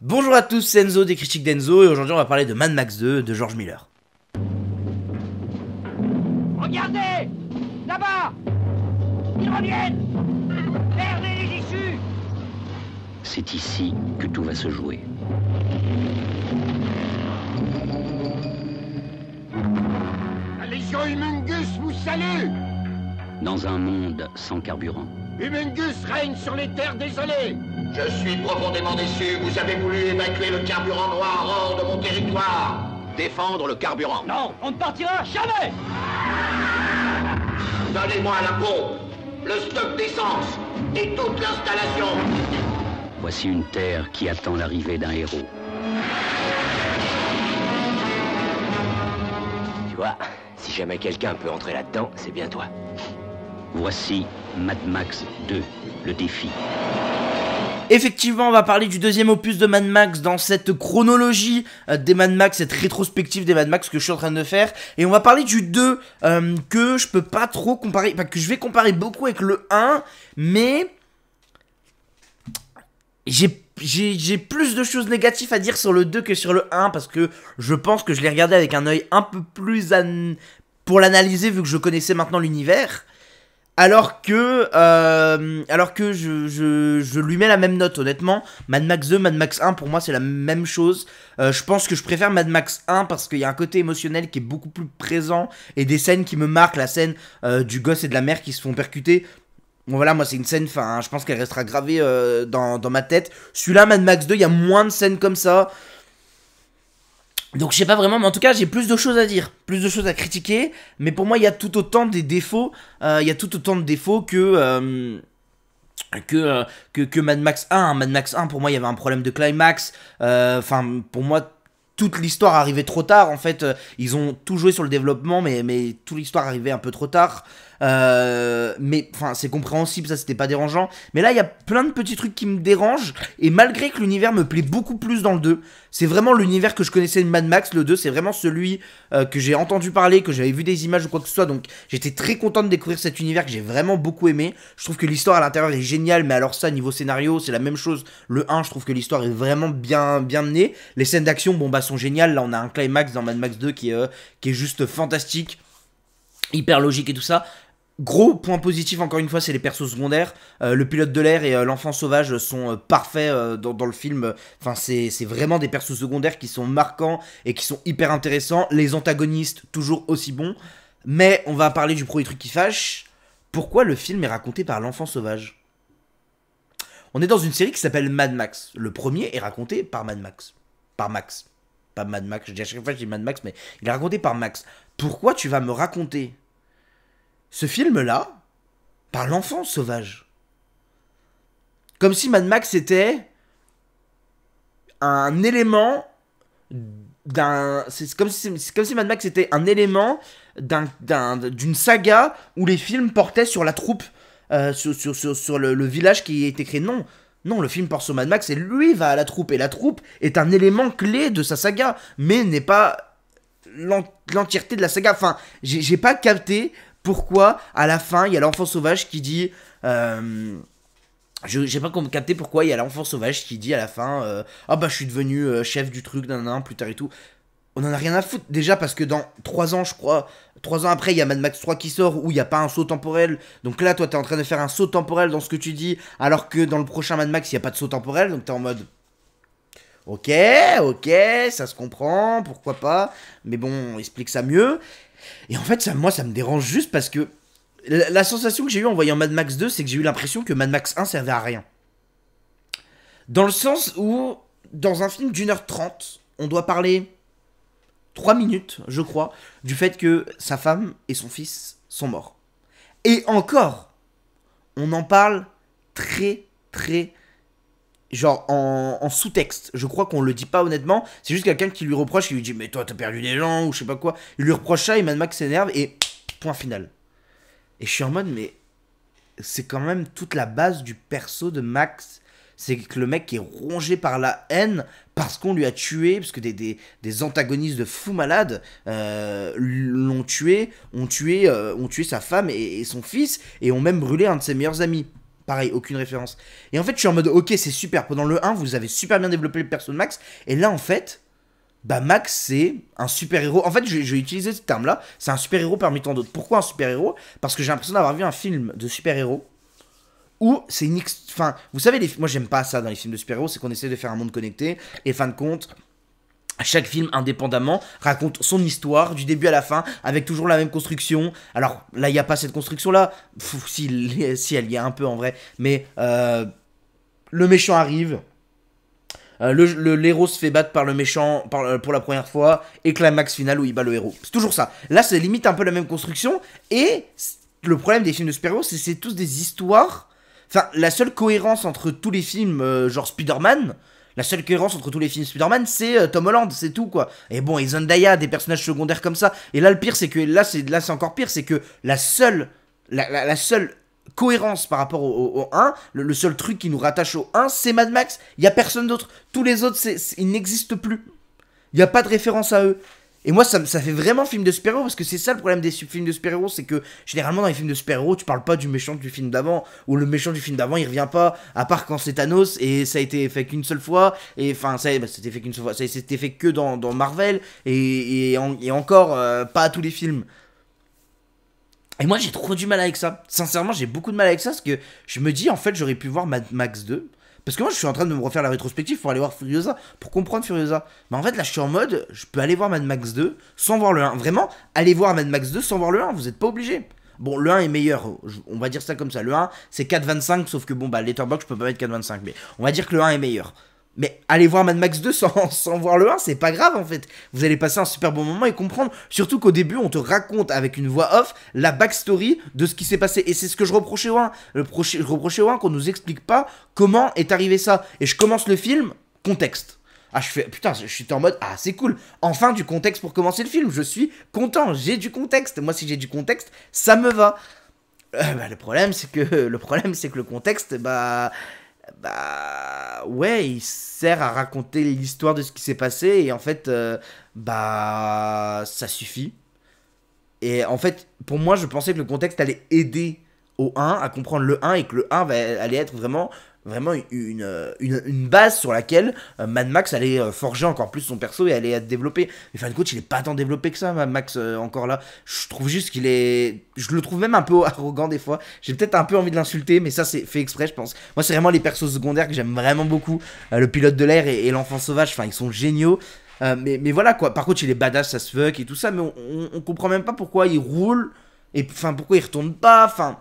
Bonjour à tous, c'est Enzo des Critiques d'Enzo et aujourd'hui on va parler de Mad Max 2 de George Miller. Regardez! Là-bas! Ils reviennent! Perdez les issues! C'est ici que tout va se jouer. La Légion Humungus vous salue! Dans un monde sans carburant. Humungus règne sur les terres désolées! Je suis profondément déçu. Vous avez voulu évacuer le carburant noir hors de mon territoire. Défendre le carburant. Non, on ne partira jamais! Donnez-moi la pompe, le stock d'essence et toute l'installation. Voici une terre qui attend l'arrivée d'un héros. Tu vois, si jamais quelqu'un peut entrer là-dedans, c'est bien toi. Voici Mad Max 2, le défi. Effectivement, on va parler du deuxième opus de Mad Max dans cette chronologie des Mad Max, cette rétrospective des Mad Max que je suis en train de faire. Et on va parler du 2 que je peux pas trop comparer, enfin que je vais comparer beaucoup avec le 1, mais j'ai plus de choses négatives à dire sur le 2 que sur le 1 parce que je pense que je l'ai regardé avec un œil un peu plus pour l'analyser vu que je connaissais maintenant l'univers. Alors que je lui mets la même note, honnêtement. Mad Max 2, Mad Max 1, pour moi, c'est la même chose. Je pense que je préfère Mad Max 1 parce qu'il y a un côté émotionnel qui est beaucoup plus présent et des scènes qui me marquent. La scène du gosse et de la mère qui se font percuter. Bon, voilà, moi, c'est une scène, enfin, je pense qu'elle restera gravée dans ma tête. Celui-là, Mad Max 2, il y a moins de scènes comme ça. Donc je sais pas vraiment, mais en tout cas j'ai plus de choses à dire, plus de choses à critiquer, mais pour moi il y a tout autant des défauts, il y a tout autant de défauts que Mad Max 1. Mad Max 1 pour moi il y avait un problème de climax, enfin pour moi toute l'histoire arrivait trop tard en fait, ils ont tout joué sur le développement mais toute l'histoire arrivait un peu trop tard. Mais enfin c'est compréhensible, ça c'était pas dérangeant, mais là il y a plein de petits trucs qui me dérangent et malgré que l'univers me plaît beaucoup plus dans le 2, c'est vraiment l'univers que je connaissais de Mad Max. Le 2 c'est vraiment celui que j'ai entendu parler, que j'avais vu des images ou quoi que ce soit, donc j'étais très content de découvrir cet univers que j'ai vraiment beaucoup aimé. Je trouve que l'histoire à l'intérieur est géniale, mais alors ça niveau scénario c'est la même chose. Le 1 je trouve que l'histoire est vraiment bien menée, les scènes d'action bon bah sont géniales. Là on a un climax dans Mad Max 2 qui est juste fantastique, hyper logique et tout ça. Gros point positif encore une fois, c'est les persos secondaires. Le pilote de l'air et l'enfant sauvage sont parfaits dans le film. Enfin c'est vraiment des persos secondaires qui sont marquants et qui sont hyper intéressants. Les antagonistes toujours aussi bons. Mais on va parler du premier truc qui fâche. Pourquoi le film est raconté par l'enfant sauvage? On est dans une série qui s'appelle Mad Max. Le premier est raconté par Mad Max. Par Max. Pas Mad Max, je dis à chaque fois je dis Mad Max, mais il est raconté par Max. Pourquoi tu vas me raconter ce film-là par l'enfant sauvage? Comme si Mad Max était un élément d'un... C'est comme si Mad Max était un élément d'une saga où les films portaient sur la troupe, sur le village qui a été créé. Non, non, le film porte sur Mad Max et lui va à la troupe. Et la troupe est un élément clé de sa saga, mais n'est pas l'entièreté de la saga. Enfin, j'ai pas capté pourquoi à la fin il y a l'enfant sauvage qui dit... j'ai pas capté pourquoi il y a l'enfant sauvage qui dit à la fin ah bah je suis devenu chef du truc nan plus tard et tout. On en a rien à foutre déjà parce que dans 3 ans je crois, 3 ans après il y a Mad Max 3 qui sort où il n'y a pas un saut temporel. Donc là toi t'es en train de faire un saut temporel dans ce que tu dis alors que dans le prochain Mad Max il n'y a pas de saut temporel. Donc t'es en mode ok, ça se comprend, pourquoi pas, mais bon on explique ça mieux. Et en fait moi ça me dérange juste parce que la sensation que j'ai eue en voyant Mad Max 2, c'est que j'ai eu l'impression que Mad Max 1 servait à rien. Dans le sens où, dans un film d'1h30, on doit parler 3 minutes, je crois, du fait que sa femme et son fils sont morts. Et encore, on en parle très, genre en sous-texte. Je crois qu'on le dit pas honnêtement. C'est juste quelqu'un qui lui reproche, qui lui dit « Mais toi, t'as perdu des gens » ou je sais pas quoi. Il lui reproche ça et Mad Max s'énerve et point final. Et je suis en mode, mais c'est quand même toute la base du perso de Max. C'est que le mec est rongé par la haine parce qu'on lui a tué, parce que des antagonistes de fous malades l'ont tué, ont tué sa femme et son fils, et ont même brûlé un de ses meilleurs amis. pareil, aucune référence. Et en fait, je suis en mode, ok, c'est super. Pendant le 1, vous avez super bien développé le perso de Max. Et là, en fait, bah Max, c'est un super-héros. En fait, je vais utiliser ce terme-là. C'est un super-héros parmi tant d'autres. Pourquoi un super-héros? Parce que j'ai l'impression d'avoir vu un film de super-héros où c'est une... Enfin, vous savez, moi, j'aime pas ça dans les films de super-héros. C'est qu'on essaie de faire un monde connecté. Et fin de compte... Chaque film, indépendamment, raconte son histoire du début à la fin, avec toujours la même construction. Alors là, il n'y a pas cette construction-là. Si, elle y a un peu en vrai. Mais le méchant arrive. L'héros se fait battre par le méchant pour la première fois. Et climax final où il bat le héros. C'est toujours ça. Là, c'est limite un peu la même construction. Et le problème des films de super-héros, c'est tous des histoires. Enfin, la seule cohérence entre tous les films, genre Spider-Man... La seule cohérence entre tous les films Spider-Man, c'est Tom Holland, c'est tout quoi. Et bon, et Zendaya, des personnages secondaires comme ça. Et là, le pire, c'est que là, c'est encore pire, c'est que la seule cohérence par rapport au 1, le seul truc qui nous rattache au 1, c'est Mad Max. Il y a personne d'autre. Tous les autres, ils n'existent plus. Il n'y a pas de référence à eux. Et moi, ça fait vraiment film de super-héros, parce que c'est ça le problème des films de super-héros, c'est que généralement dans les films de super-héros, tu parles pas du méchant du film d'avant, ou le méchant du film d'avant, il revient pas, à part quand c'est Thanos, et ça a été fait qu'une seule fois, et enfin, c'était fait qu'une seule fois, ça s'était fait que dans Marvel, et encore, pas à tous les films. Et moi, j'ai trop du mal avec ça. Sincèrement, j'ai beaucoup de mal avec ça, parce que je me dis, en fait, j'aurais pu voir Mad Max 2, parce que moi, je suis en train de me refaire la rétrospective pour aller voir Furiosa, pour comprendre Furiosa. Mais en fait, là, je suis en mode, je peux aller voir Mad Max 2 sans voir le 1. Vraiment, allez voir Mad Max 2 sans voir le 1, vous n'êtes pas obligé. Bon, le 1 est meilleur, on va dire ça comme ça. Le 1, c'est 4,25, sauf que bon, bah, Letterboxd, je peux pas mettre 4,25, mais on va dire que le 1 est meilleur. Mais allez voir Mad Max 2 sans voir le 1, c'est pas grave en fait. Vous allez passer un super bon moment et comprendre. Surtout qu'au début, on te raconte avec une voix off la backstory de ce qui s'est passé. Et c'est ce que je reprochais au 1. Je reprochais au 1 qu'on nous explique pas comment est arrivé ça. Et je commence le film, contexte. Ah, putain, je suis en mode, ah, c'est cool. Enfin, du contexte pour commencer le film. Je suis content, j'ai du contexte. Moi, si j'ai du contexte, ça me va. Le problème, c'est que le contexte, ouais, il sert à raconter l'histoire de ce qui s'est passé et en fait, ça suffit. Et en fait, pour moi, je pensais que le contexte allait aider au 1 à comprendre le 1 et que le 1 allait être vraiment une base sur laquelle Mad Max allait forger encore plus son perso et allait être développé. Mais fin de compte, il est pas tant développé que ça, Mad Max, encore là. Je trouve juste qu'il est... Je le trouve même un peu arrogant des fois. J'ai peut-être un peu envie de l'insulter, mais ça c'est fait exprès, je pense. Moi, c'est vraiment les persos secondaires que j'aime vraiment beaucoup. Le pilote de l'air et l'enfant sauvage, enfin, ils sont géniaux. Mais voilà quoi. Par contre, il est badass as fuck et tout ça, mais on comprend même pas pourquoi il roule et enfin pourquoi il retourne pas. Enfin,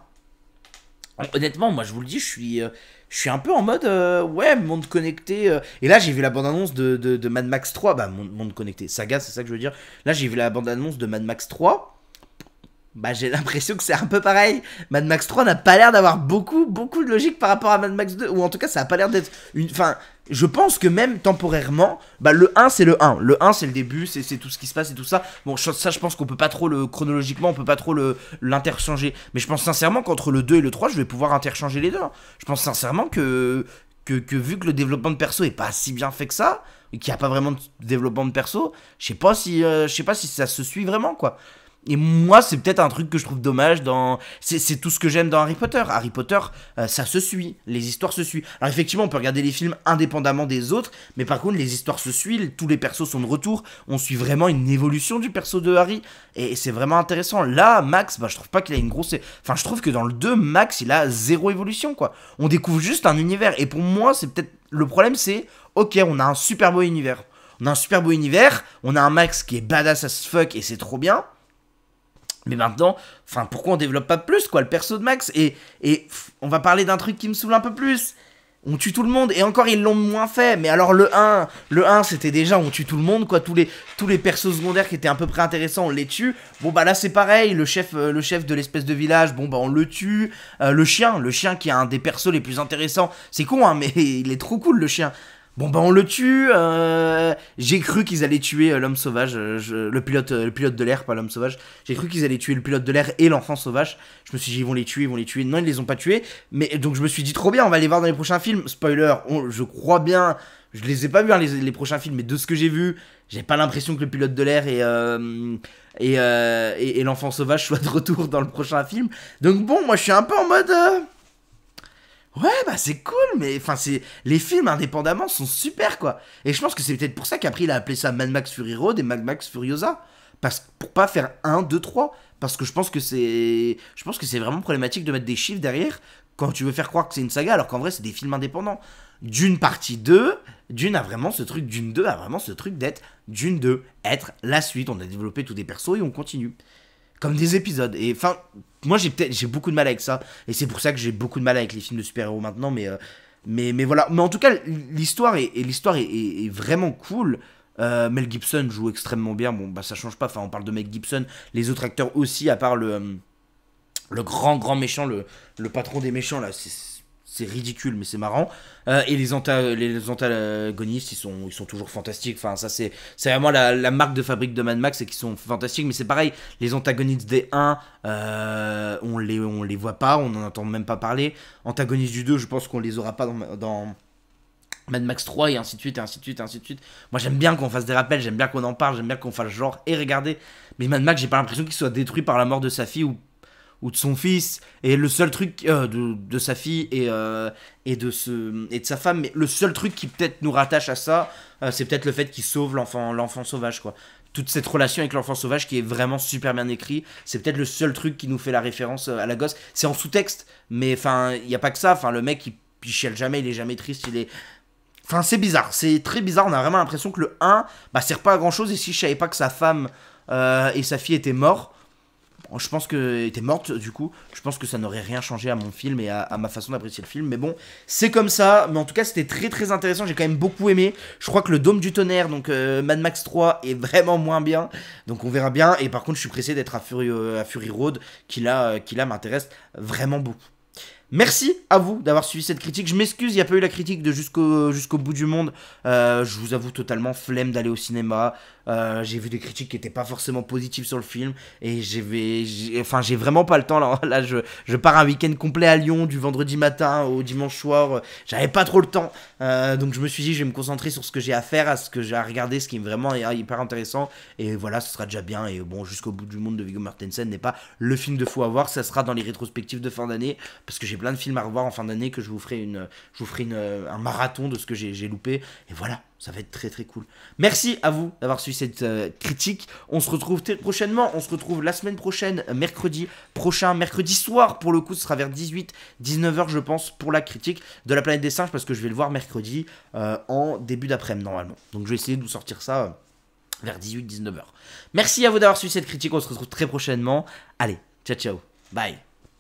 honnêtement, moi je vous le dis, je suis un peu en mode ouais, monde connecté. Et là, j'ai vu la bande-annonce de Mad Max 3. Bah, monde connecté, saga, c'est ça que je veux dire. Là, j'ai vu la bande-annonce de Mad Max 3. Bah, j'ai l'impression que c'est un peu pareil. Mad Max 3 n'a pas l'air d'avoir beaucoup de logique par rapport à Mad Max 2. Ou en tout cas, ça a pas l'air d'être une... Enfin, je pense que même temporairement, bah, le 1, c'est le 1. Le 1, c'est le début, c'est tout ce qui se passe et tout ça. Bon, ça, je pense qu'on peut pas trop chronologiquement, on peut pas trop l'interchanger. Mais je pense sincèrement qu'entre le 2 et le 3, je vais pouvoir interchanger les deux. Je pense sincèrement que vu que le développement de perso est pas si bien fait que ça, et qu'il n'y a pas vraiment de développement de perso, je sais pas si ça se suit vraiment, quoi. Et moi, c'est peut-être un truc que je trouve dommage dans... C'est tout ce que j'aime dans Harry Potter. Harry Potter, ça se suit. Les histoires se suivent. Alors effectivement, on peut regarder les films indépendamment des autres, mais par contre, les histoires se suivent, tous les persos sont de retour. On suit vraiment une évolution du perso de Harry. Et c'est vraiment intéressant. Là, Max, bah, je trouve pas qu'il a une grosse... Enfin, je trouve que dans le 2, Max, il a zéro évolution, quoi. On découvre juste un univers. Et pour moi, c'est peut-être... Le problème, c'est... Ok, on a un super beau univers. On a un super beau univers. On a un Max qui est badass as fuck et c'est trop bien. Mais maintenant, enfin, pourquoi on développe pas plus, quoi, le perso de Max et on va parler d'un truc qui me saoule un peu plus. On tue tout le monde, et encore ils l'ont moins fait. Mais alors le 1 c'était déjà on tue tout le monde, quoi. Tous les persos secondaires qui étaient à peu près intéressants, on les tue. Bon bah là c'est pareil, le chef de l'espèce de village, bon bah on le tue. Le chien qui est un des persos les plus intéressants. C'est con hein, mais il est trop cool le chien. Bon bah on le tue, j'ai cru qu'ils allaient tuer l'homme sauvage, le pilote de l'air, pas l'homme sauvage. J'ai cru qu'ils allaient tuer le pilote de l'air et l'enfant sauvage. Je me suis dit ils vont les tuer. Non, ils les ont pas tués. Mais donc je me suis dit trop bien, on va les voir dans les prochains films. Spoiler, je crois bien, je les ai pas vus hein, les prochains films, mais de ce que j'ai vu, j'ai pas l'impression que le pilote de l'air et l'enfant sauvage soient de retour dans le prochain film. Donc bon, moi je suis un peu en mode... Ouais, bah c'est cool, mais enfin, les films indépendamment sont super, quoi. Et je pense que c'est peut-être pour ça qu'après il a appelé ça Mad Max Fury Road et Mad Max Furiosa. Pour pas faire 1, 2, 3. Parce que je pense que c'est vraiment problématique de mettre des chiffres derrière quand tu veux faire croire que c'est une saga, alors qu'en vrai c'est des films indépendants. Dune partie 2, Dune a vraiment ce truc, Dune 2 a vraiment ce truc d'être Dune 2, être la suite. On a développé tous des persos et on continue. Comme des épisodes. Et enfin, moi j'ai beaucoup de mal avec ça. Et c'est pour ça que j'ai beaucoup de mal avec les films de super-héros maintenant. Mais voilà. Mais en tout cas, l'histoire est vraiment cool. Mel Gibson joue extrêmement bien. Bon, bah ça change pas. Enfin, on parle de Mel Gibson. Les autres acteurs aussi, à part le grand méchant, le patron des méchants, là, c'est ridicule, mais c'est marrant. Et les antagonistes, ils sont toujours fantastiques. Enfin, ça, c'est vraiment la marque de fabrique de Mad Max, c'est qu'ils sont fantastiques. Mais c'est pareil, les antagonistes des 1, on les voit pas, on n'en entend même pas parler. Antagonistes du 2, je pense qu'on les aura pas dans Mad Max 3 et ainsi de suite, et ainsi de suite, et ainsi de suite. Moi, j'aime bien qu'on fasse des rappels, j'aime bien qu'on en parle, j'aime bien qu'on fasse genre et regardez. Mais Mad Max, j'ai pas l'impression qu'il soit détruit par la mort de sa fille ou de son fils, et le seul truc de sa fille et de sa femme, mais le seul truc qui peut-être nous rattache à ça, c'est peut-être le fait qu'il sauve l'enfant sauvage, quoi. Toute cette relation avec l'enfant sauvage qui est vraiment super bien écrit, c'est peut-être le seul truc qui nous fait la référence à la gosse. C'est en sous-texte, mais enfin, il y a pas que ça. Enfin, le mec, il chiale jamais, il est jamais triste, Enfin, c'est bizarre, c'est très bizarre. On a vraiment l'impression que le 1, bah, sert pas à grand chose. Et si je savais pas que sa femme et sa fille étaient morts, je pense que était morte du coup. Je pense que ça n'aurait rien changé à mon film et à ma façon d'apprécier le film. Mais bon, c'est comme ça. Mais en tout cas, c'était très très intéressant. J'ai quand même beaucoup aimé. Je crois que le Dôme du Tonnerre, donc Mad Max 3, est vraiment moins bien. Donc on verra bien. Et par contre, je suis pressé d'être à Fury Road, qui là m'intéresse vraiment beaucoup. Merci à vous d'avoir suivi cette critique. Je m'excuse, il n'y a pas eu la critique de jusqu'au bout du monde. Je vous avoue totalement flemme d'aller au cinéma. J'ai vu des critiques qui n'étaient pas forcément positives sur le film. Et j'ai vraiment pas le temps. Là je pars un week-end complet à Lyon du vendredi matin au dimanche soir. J'avais pas trop le temps. Donc je me suis dit, je vais me concentrer sur ce que j'ai à faire, à ce que j'ai à regarder, ce qui est vraiment hyper intéressant. Et voilà, ce sera déjà bien. Et bon, Jusqu'au bout du monde de Viggo Mortensen n'est pas le film de fou à voir. Ça sera dans les rétrospectives de fin d'année. Parce que j'ai plein de films à revoir en fin d'année que je vous ferai un marathon de ce que j'ai loupé. Et voilà, ça va être très très cool. Merci à vous d'avoir suivi cette critique. On se retrouve très prochainement. On se retrouve la semaine prochaine, mercredi soir. Pour le coup, ce sera vers 19h je pense pour la critique de La Planète des Singes. Parce que je vais le voir mercredi en début d'après-midi normalement. Donc je vais essayer de vous sortir ça vers 19h. Merci à vous d'avoir suivi cette critique. On se retrouve très prochainement. Allez, ciao ciao. Bye.